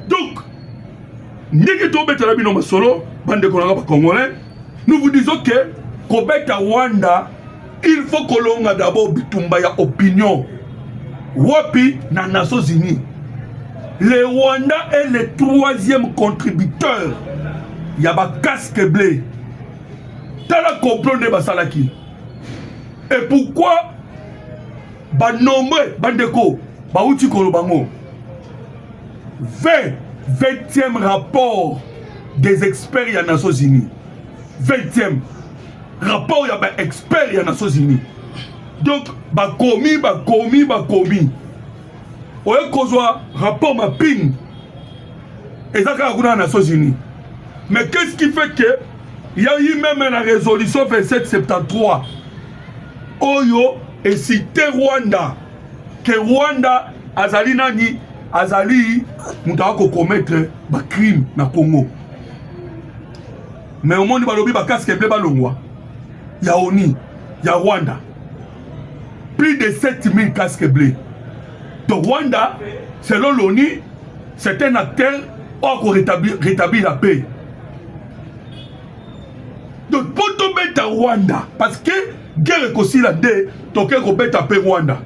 Donc, nous vous disons que Kobeta Rwanda, il faut que l'on a d'abord Bitumbaya opinion. Wapi na Nations Unies. Le Rwanda est le 3e contributeur. Il y a un casque bleu. Tala comprendre basalaki. Et pourquoi ba nombre bandeko ba uti kolobango 20e rapport des experts des Nations Unies. 20e rapport des experts des Nations Unies. Donc, bakomi. Oye kozwa rapport mapping. Et ça, c'est les Nations Unies. Mais qu'est-ce qui fait que il y a eu même la résolution 2773 Oyo et cité Rwanda. Que Rwanda azali nani azali mutako commettre ba crime na Congo. Mais au monde balobi ba casque bleu balongwa. Ya ONU, ya Rwanda. Plus de 7000 casques bleus. Donc Rwanda, selon l'ONU, c'est un acteur pour rétablir la paix. Donc pour tomber à Rwanda, parce que guerre est aussi la dé, donc on peut taper Rwanda.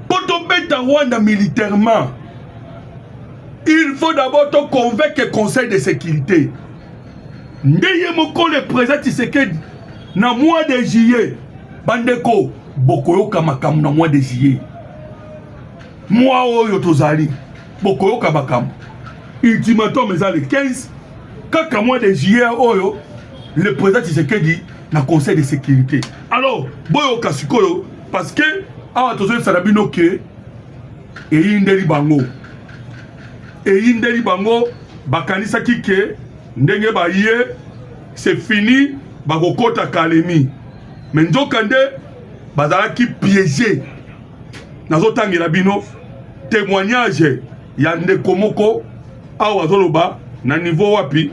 Pour tomber à Rwanda militairement, il faut d'abord te convaincre le Conseil de sécurité. Ndeye moko le président Tshisekedi na mois de juillet, bandeko bokoyoka makambo na mois de juillet. Moi oyo tozali bokoyoka makambo. Ultimatum ezali 15 kaka mois de juillet oyo le président Tshisekedi na Conseil de sécurité. Alors boyoka sikoyo parce que awa tozali salabino ke eyindeli bango bakanisa kike ndenge baye c'est fini bakokota Kalemi. Mais nzokande bazalaki piégé. Nazotangela bino témoignage ya ndeko moko awa zoloba na niveau wapi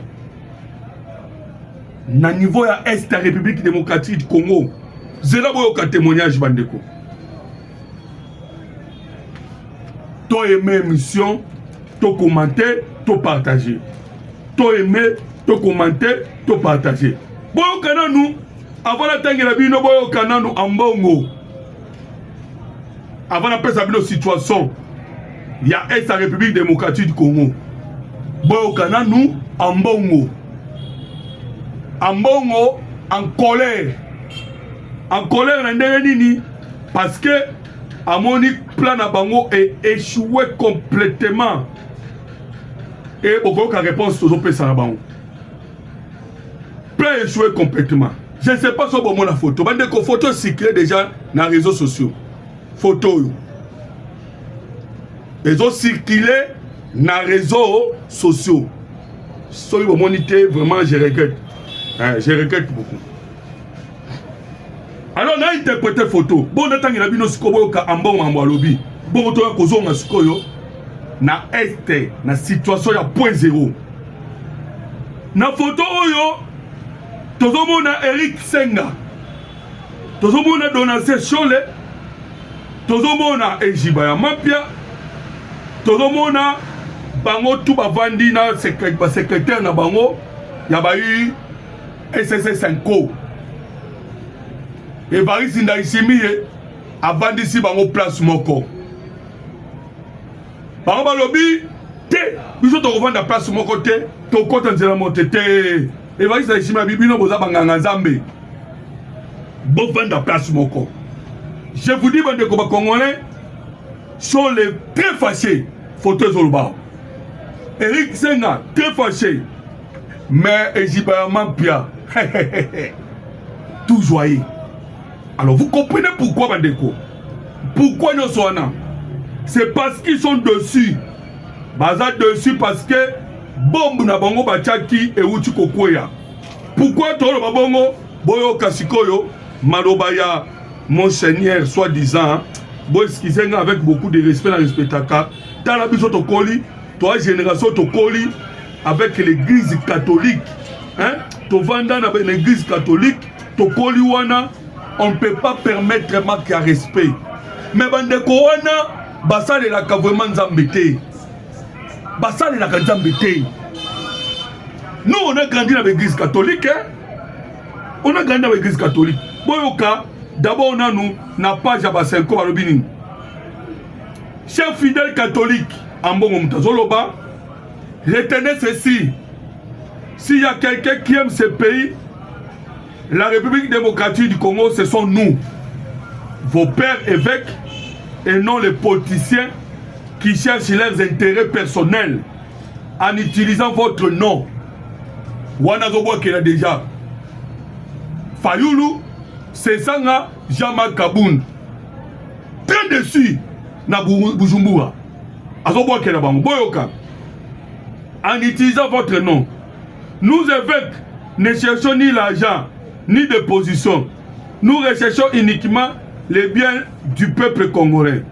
na niveau ya est ya République démocratique du Congo zela boyoka témoignage bandeko to aimer émission to commenter to partager to aimer to commenter to partager boyoka nanu avant la tangela bino boyoka nanu ambongo avant la pesa bino situation ya est la République démocratique du Congo boyoka nanu ambongo en colère na ndenge nini parce que amoni plan na bango est échoué complètement et bokoyoka réponse tozopesa na bango plan échoué complètement. Je ne sais pas si vous avez la photo. Mais des photos circulent déjà dans les réseaux sociaux. Photos. Ils ont circulé dans les réseaux sociaux. Si vous avez vraiment, je regrette. Je regrette beaucoup. Alors, on a interprété photo. Bon, on a vu que nous avons lobby. Bon, on a vu na este, na situation ya point zéro. Na photo, tozomona Eric Senga, tozomona Donatien Chole, tozomona Ejibaya Mapia, tozomona bango tout bavandi na secrétaire na bango ya bayi SSS5 Evariste Ndayishimiye avandi si bango place moko bango balobi te biso tokovanda place moko te tokota nzela mote te Evariste Ndayishimiye bibino boza banganga nzambe bovanda place moko. Je vous dis bande ko ba congolais sont les très fâchés photos Zolba. Eric Senga très fâché mais Ejibaya Mapia tout joyeux. Alors vous comprenez pourquoi bandeko? Pourquoi nous sommes là? C'est parce qu'ils sont dessus. Baza dessus parce que bombe na bango bachaki e uti kokoya. Pourquoi tolo babongo boyo kasikoyo malobaya mon seigneur soi-disant boy skizenga avec beaucoup de respect la respectaka. Dans la biso to koli, toi génération to koli avec l'église catholique. Hein? To vanda na l'église catholique, to koli wana. On ne peut pas permettre manque à respect. Mais bandeko wana basale la vraiment nzambete. Basale la nzambete. Nous on a grandi dans l'église catholique. Hein? On a grandi dans l'église catholique. Boyoka, d'abord on a nous na page à Basenko Balobini. Chers fidèles catholiques, en bon Mtazoloba, retenez ceci. S'il y a quelqu'un qui aime ce pays, la République démocratique du Congo, ce sont nous, vos pères évêques, et non les politiciens qui cherchent leurs intérêts personnels en utilisant votre nom. Wanazobo qui l'a déjà. Fayoulou, c'est ça, Jama Kaboun. Très déçu, na Bujumbura. Azobo qui l'a Boyoka. En utilisant votre nom. Nous évêques ne cherchons ni l'argent, ni de position. Nous recherchons uniquement les biens du peuple congolais.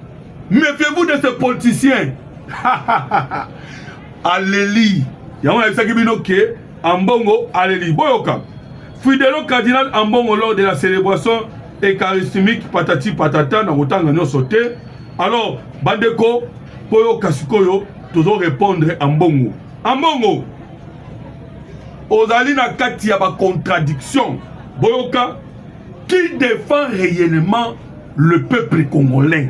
Méfiez-vous de ces politiciens. Alléluia. Yama Sakibinoke, Ambongo, Alléluia. Boyoka. Fidèle cardinal Ambongo lors de la célébration eucharistique patati patata na otanga no sauté. Alors, Bandeko, Boyoka Sukoyo, toujours répondre Ambongo. Ambongo. Ozali na kati ya ba contradiction. Boyoka, qui défend réellement le peuple congolais?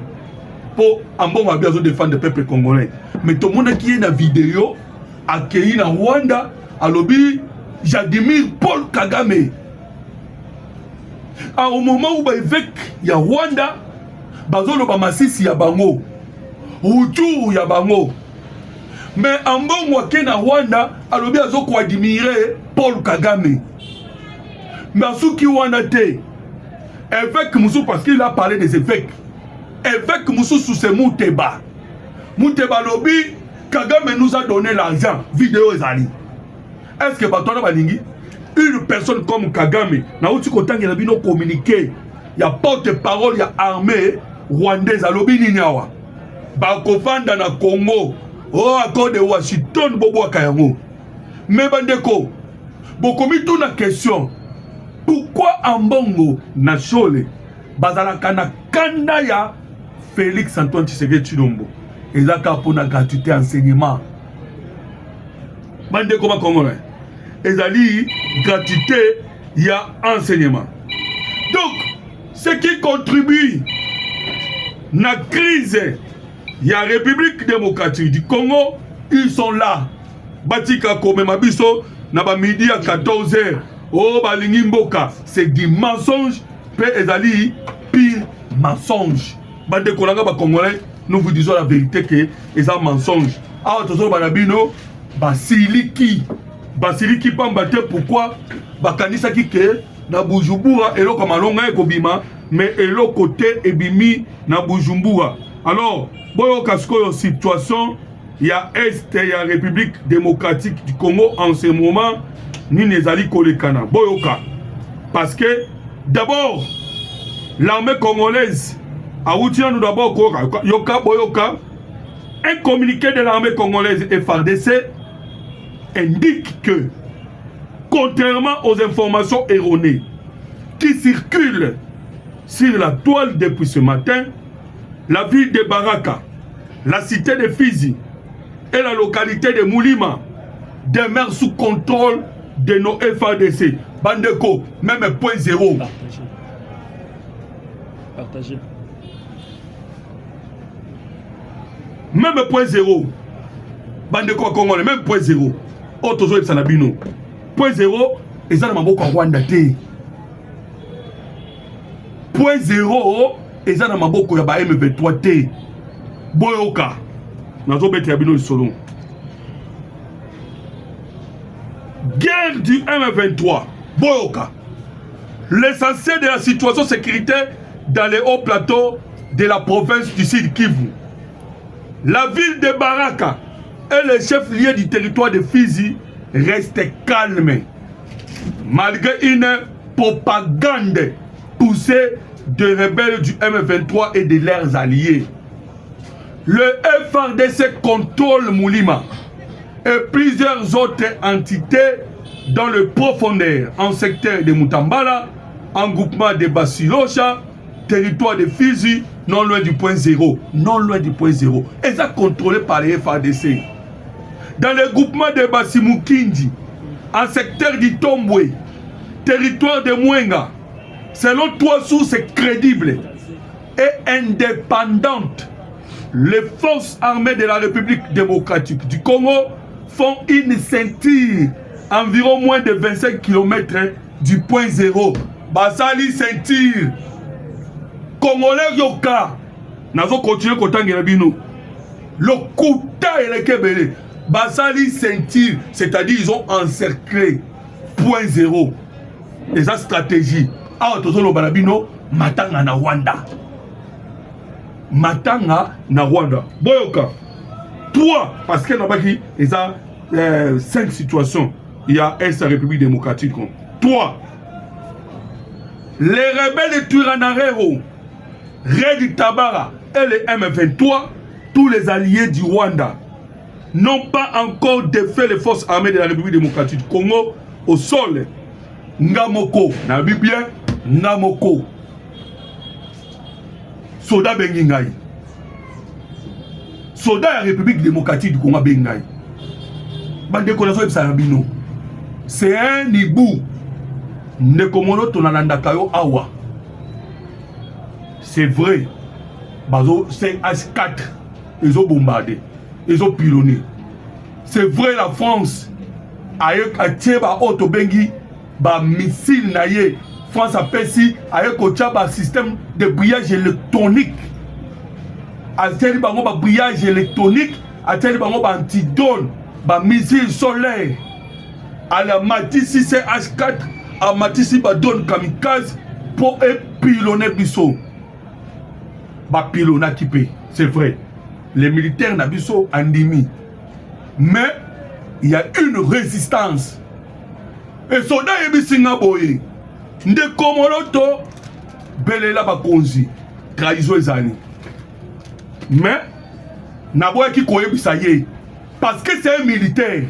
Pour Ambongo a bien défendre le peuple congolais. Mais tout le monde qui est dans la vidéo, accueilli dans Rwanda, à l'objet, j'admire Paul Kagame. Au moment où l'évêque y a Rwanda, Bazolo Bamasisi y a Bango, Hutu y a Bango. Mais Ambongo qui est dans Rwanda, à l'objet, il a admiré Paul Kagame. Mais ceux qui ont été évêque Moussou, parce qu'il a parlé des évêques. Évêque Moussou sous ses Mouteba. Mouteba lobby, Kagame nous a donné l'argent. Vidéo Ezali. Est-ce que Batona Balingi, une personne comme Kagame, n'a outil content qu'il a bien communiqué, il y a porte-parole, il y a armée rwandaise à lobby Ninyawa. Bakofanda na Congo, oh accord de Washington, Bobo Kayango. Mais Bandeko, bokomi tout na question pourquoi en bongo na chole bazalaka na kanda ya Félix Antoine Tshisekedi Tshilombo ezaka pour na gratuité enseignement bande koma congolais ezali gratuité ya enseignement. Donc ce qui contribue na crise ya République démocratique du Congo, ils sont là. Batika komema biso na ba midi à 14h. Oh balingi mboka, c'est du mensonge, pe ezali pire mensonge. Bande kolanga ba congolais, nous vous disons la vérité que c'est un mensonge. Ah tozo banabino basiliki pambate pourquoi bakanisa ki ke na Bujumbura eloko malonga ekobima mais eloko côté ebimi na Bujumbura. Alors boyo kaskoyo situation ya est ya République démocratique du Congo en ce moment ni nezali kolekana boyoka parce que d'abord l'armée congolaise a outia nous d'abord yoka boyoka un communiqué de l'armée congolaise FARDC indique que contrairement aux informations erronées qui circulent sur la toile depuis ce matin, la ville de Baraka, la cité de Fizi et la localité de Moulima demeurent sous contrôle de nos FARDC. Bandeko, même point zéro. Partagez. Même point zéro. Bandeko Congolais, même point zéro. Otozo et Sanabino. Point zéro, et ça n'a pas Rwanda te. Point zéro, et ça n'a pas M23 te. Boyoka. Nazo bete abino solo. Guerre du M23. Boyoka. L'essentiel de la situation sécuritaire dans les hauts plateaux de la province du Sud Kivu. La ville de Baraka et le chef-lieu du territoire de Fizi restent calmes malgré une propagande poussée de rebelles du M23 et de leurs alliés. Le FARDC contrôle Moulima et plusieurs autres entités dans le profondeur en secteur de Mutambala, en groupement de Basilocha, territoire de Fizi, non loin du point zéro. Non loin du point zéro. Et ça contrôlé par les FARDC. Dans le groupement de Basimukindi, en secteur du Tomboué, territoire de Mwenga, selon 3 sources crédibles et indépendantes, les forces armées de la République démocratique du Congo font une ceinture environ moins de 25 km du point zéro. Basali ceinture. Congolais yoka. Nazo continuer kotangela bino. Le kouta et le kebele. Basali ceinture, c'est-à-dire ils ont encerclé point zéro. Et sa stratégie. Ah, tozolo balabino matanga na Rwanda. Matanga na Rwanda. Boyoka. 3 parce que nabaki ils ont 5 situations. Il y a la République démocratique. 3. Les rebelles de Turanarero, Red Tabara et les M23, tous les alliés du Rwanda, n'ont pas encore défait les forces armées de la République démocratique du Congo au sol. Ngamoko, Nabibien, Ngamoko. Soda Bengingaï. Soda la République démocratique du Congo Bengingaï. C'est un hibou. Nekomono tonanandakayo awa. C'est vrai. C'est H4. Ils ont bombardé. Ils ont pilonné. C'est vrai la France a tiré par Otobengi ba missile naïe. France a perçu avec un système de brillage électronique. A tiré par un brillage électronique. A tiré par un antidrone. Ba missile solaire. À la Matisse c'est H4. A Matisse ba donne kamikaze pour pilonner biso. Ba pilona kipé. C'est vrai. Les militaires n'abisso andimi. Mais il y a une résistance. Et soldats ebisinga boye. Nde komoloto belela bakonzi. Trahison ezali. Mais naboya ki koyebisa ye parce que c'est un militaire.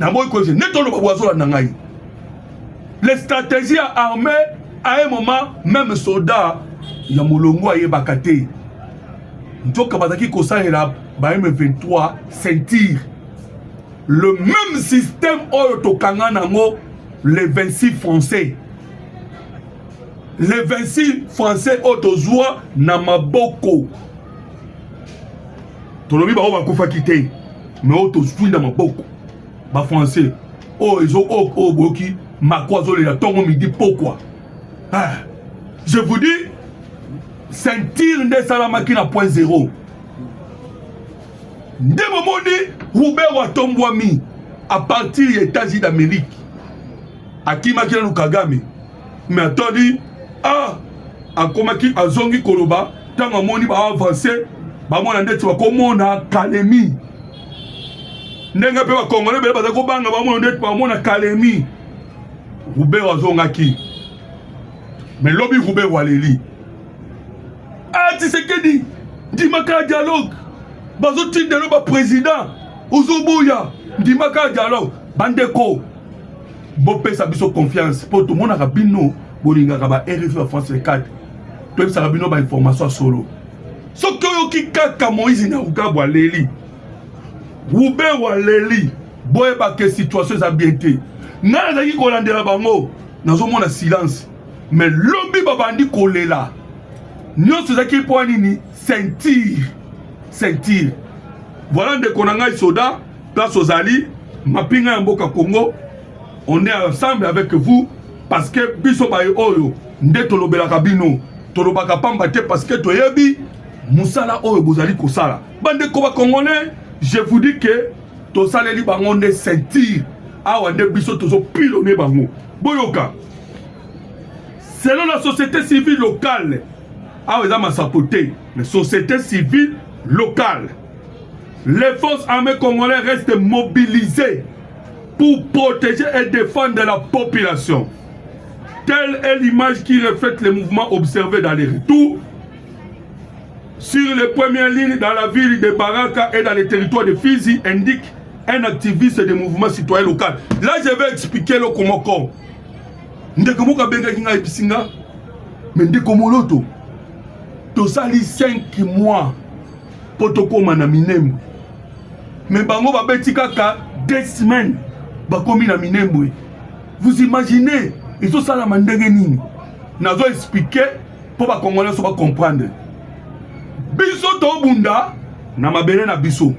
Namoy Kosi, netolo baboazo la nangai. Les stratégies armées, à un moment, même soldats, il y a Molongo à Yebakate. Donc, Kabazaki Kosa et la M23 sentir le même système au Kanganango, les 26 Français. Les 26 Français autozoa Namaboko. Tolobi ba Kufa Kite, mais autozoa Namaboko. Ba Français. Oh, ils ont Boki, Makwazo les tongo midi pourquoi? Je vous dis, sentir des salamaki na point zéro. Dès le moment où Robert Watombwami, à partir des États-Unis d'Amérique, à qui m'a Kagame, mais attendez, à Komaki, à Zongi Koloba, tant que mon va avancer, bah mon andé tu vas comme on a Kalemi. N'enga pe wa Congolais, mais parce que banga bah mon andé pas mon a Kalemi. Robert Wazongaki, mais lobby Robert Waleli. Ah tu sais que dit, dis-moi dialogue. Bazotin de l'homme président, Ozoboya, Dimaka dialogue, Bandeko, Bopé Sabiso confiance, pour tout le monde à Rabino, Bolinga Raba, RFI à France 4, tout ça Rabino ba information solo. Ce que qui kaka Moïse na Uga Waleli, Roubin Waleli, Boeba que situation est ambientée. N'a pas dit qu'on a de la bango, nous avons un silence, mais l'obbi babandi kolela, nous sommes qui pour nini sentir. Sentir. Voilà de Konanga Soda, place aux Ali, Mapinga Mboka Congo. On est ensemble avec vous parce que Biso Baye Oyo, Nde Tolobela Kabino, Tolobaka Pambate parce que Toyebi, Moussala Oyo Bozali Kosala. Bande Koba Congolais, je vous dis que Tosale Li Bango de sentir. Awande Biso Tozo pilonné Bango. Boyoka. Selon la société civile locale, Aweza Massapoté, la société civile locale. Les forces armées congolaises restent mobilisées pour protéger et défendre la population. Telle est l'image qui reflète les mouvements observés dans les retours sur les premières lignes dans la ville de Baraka et dans les territoires de Fizi, indique un activiste des mouvements citoyens locaux. Là, je vais expliquer le comment. Ndekomoka benga kinga episinga, mais ndekomoloto. Tosali 5 mois. Potokoma na minembo. Mais bango babeti kaka 2 semaines bakomi na minembo. Vous imaginez, ils sont ça la mandenge nini. Nazo expliquer pour ba Congolais so ba comprendre. Biso to bunda na mabele na biso.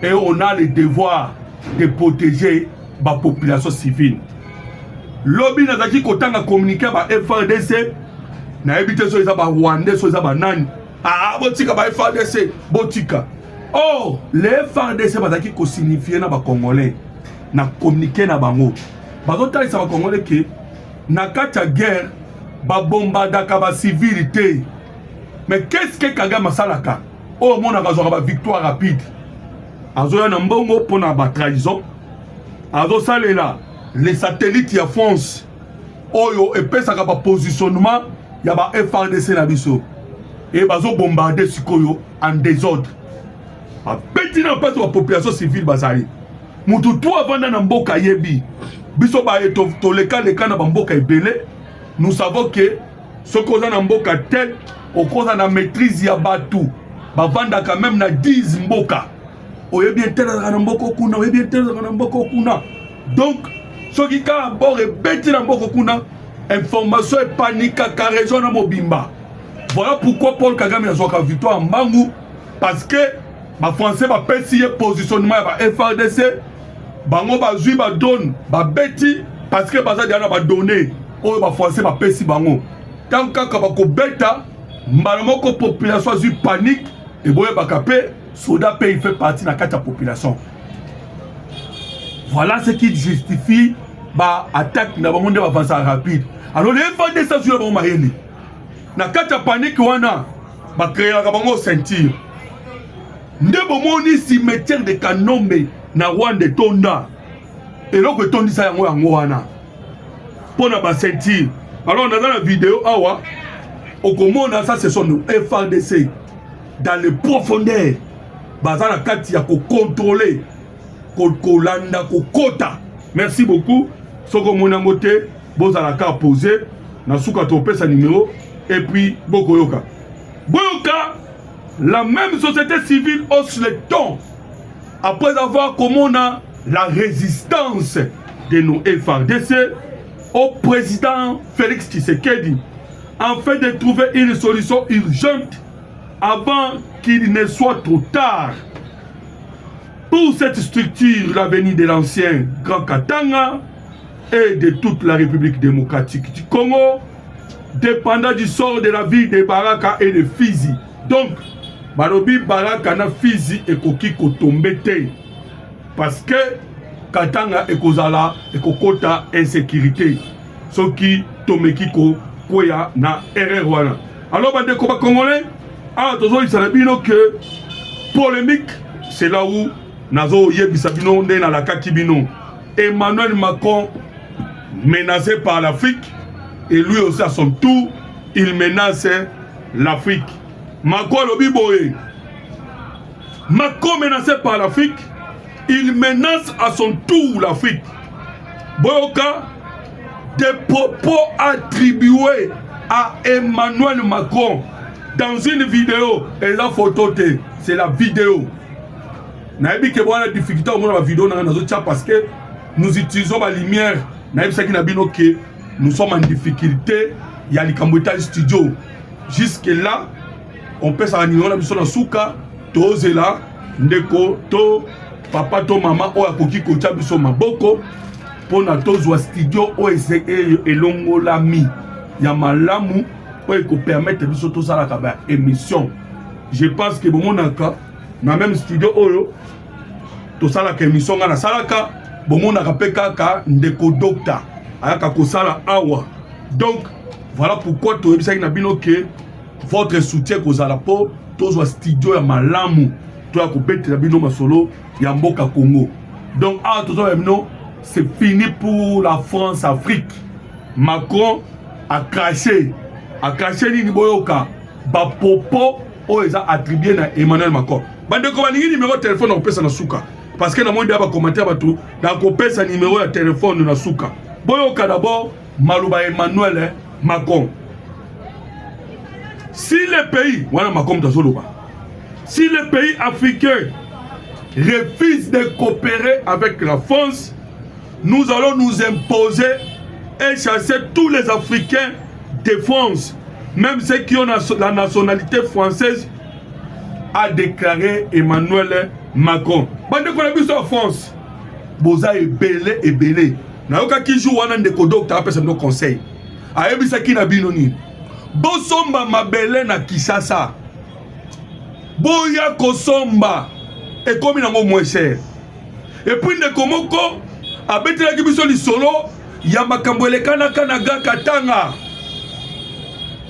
Et on a le devoir de protéger la population civile. Lobby nazaki kotanga communiquer ba FRDC na ebite so isa ba Rwanda so isa ba nani. Ah, botika ba FARDC, botika. Oh, les FARDC bazaki ko signifier na ba Congolais, na communiquer na bango. Bazota isa ba Congolais ke na kata guerre ba bombardaka ba civilité. Mais qu'est-ce que Kagame salaka? Oh, mon akazo ba victoire rapide. Azoya na mbongo pona ba trahison. Azo salela les satellites ya France. Oyo epesaka ba positionnement ya ba FARDC na biso. Et bazo bombarder Sikoyo en désordre. A petit na pas la population civile bazali. Mutu tout avant na mboka yebi. Biso ba eto toleka leka na mboka ebele. Nous savons que ce qu'on a na mboka tel au cause na maîtrise ya batu. Ba vanda quand même na 10 mboka. Oye bien tel na mboka kuna, oye bien tel na mboka kuna. Donc ce qui ka bord et beti na mboka kuna, information et panique ka raison na mobimba. Voilà pourquoi Paul Kagame a joué la victoire en Mangou. Parce que les Français ont pété positionnement de la FARDC. Bango ba zui ba donne ba beti parce que baza diana ba donner o ba Français ba pété bango. Tant que ba ko beta malamo ko population zui panique et boye ba kapé soda pays fait partie de la population. Voilà ce qui justifie ba attaque na bango de avancer rapide. Alors les FARDC ça sur ba mayeli. Na kata panique wana ba créer la bango sentir ndebo moni cimetière de Kanombe na Rwanda tonda et loko tondi sa yango wana pona ba sentir. Alors dans la vidéo awa okomona ça ce sont nos FARDC dans les profondeurs baza na kati ya ko contrôler kolanda kokota. Merci beaucoup. Soko monamote bozalaka poser na suka topesa numéro et puis bokoyoka. Boyoka, la même société civile hausse le ton après avoir commandé la résistance de nos FARDC au président Félix Tshisekedi afin de trouver une solution urgente avant qu'il ne soit trop tard. Pour cette structure, l'avenir de l'ancien Grand Katanga et de toute la République démocratique du Congo, dépendant du sort de la ville de Baraka et de Fizi. Donc, Balobi Baraka na Fizi et Koki Kotombete. Parce que Katanga et Kozala et Kokota insécurité. Ce qui Tomeki Koya na erreur. Alors, bande combat congolais, toujours il s'en que polémique, c'est là où Nazo Yebisabino na la Kakibino. Emmanuel Macron menacé par l'Afrique et lui aussi à son tour il menace l'Afrique. Macron Lobiboé. Macron menacé par l'Afrique, il menace à son tour l'Afrique. Boyoka, des propos attribués à Emmanuel Macron dans une vidéo et la photo c'est la vidéo. Naïbi que la difficulté au monde la vidéo parce que nous utilisons la lumière. Naïbi ça qui n'a bien que nous sommes en difficulté. Il y a les Cambodgiens studio. Jusque là, on peut s'animer la mission dans Souka, Tozela, Ndeko, To, Papa, To, Maman, O Akoki, Kocha, Biso, Maboko, pour na Tozwa studio, O et Longo Lami. Yamalamu, O et permettre Biso Tosa la émission. Je pense que bon mon cas. Na même studio oyo to sala ka émission na salaka bomona ka pekaka ndeko docteur ayaka ko sala awa. Donc voilà pourquoi to ebisa na bino que votre soutien ko zala po tozwa studio ya malamu to ya ko betela bino masolo ya mboka Congo. Donc ah tozwa bino c'est fini pour la France Afrique. Macron a craché ni boyoka ba popo o eza attribué na Emmanuel Macron. Bande ko balingi numéro de téléphone na kopesa na suka parce que na monde ba commentaire bato na kopesa numéro de téléphone na suka. Boyoka d'abord Maluba Emmanuel Macron. Si les pays, voilà Macron d'Azoloba, si les pays africains refusent de coopérer avec la France, nous allons nous imposer et chasser tous les Africains de France, même ceux qui ont la nationalité française, a déclaré Emmanuel Macron. Bande qu'on a vu sur la France, Boza est belé et belé. Naoka qui joue wana ndeko docteur après son conseil. Ayebisa ki na binoni. Bosomba mabele na Kinshasa. Boya kosomba et comme il a moins cher. Et puis ndeko moko abetela ki biso lisolo ya makambo elekana kana ga Katanga.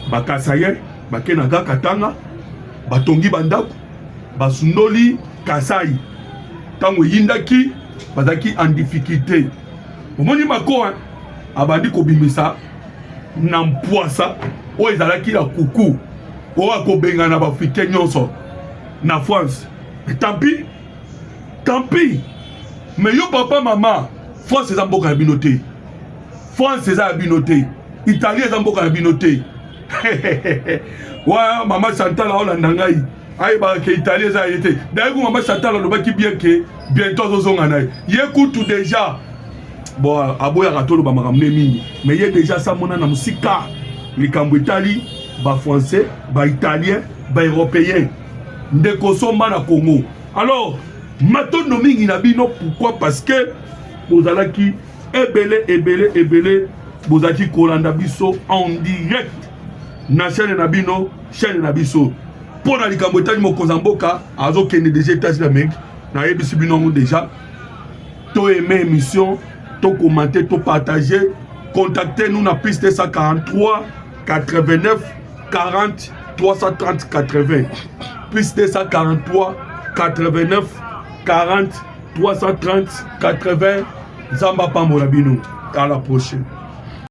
Bakasaye bakena ga Katanga. Batongi bandako basundoli Kasai tango yindaki bazaki en difficulté. Omoni Macron abandi kobimisa na mpwasa o ezalaki la kuku o akobenga na bafricain nyonso na France. Mais tant pis mais yo papa mama France eza mboka ya binote, France eza ya binote, Italie eza mboka ya binote. Ouais, maman Chantal a Hollande ngai. Aïe bah que Italie ça été. D'ailleurs maman Chantal a qui bien que bientôt zozonga nai. Écoute déjà. Bon aboya ratolo ba makamne mingi. Mais il y a déjà ça mona na musika. Les Cambo Italie, ba français, ba italien, ba européen. Ndeko somba na Congo. Alors, matondo mingi na bino pourquoi? Parce que vous allez qui ebele vous allez kolanda biso en direct. Na chaîne na bino chaîne na biso pour na likambo etali mokonza mboka azokende déjà États-Unis d'Amérique na yebisi bino déjà to aimer émission to commenter to partager contactez-nous na piste 143 89 40 330 80 piste 143 89 40 330 80 Zamba Pambola bino à la prochaine.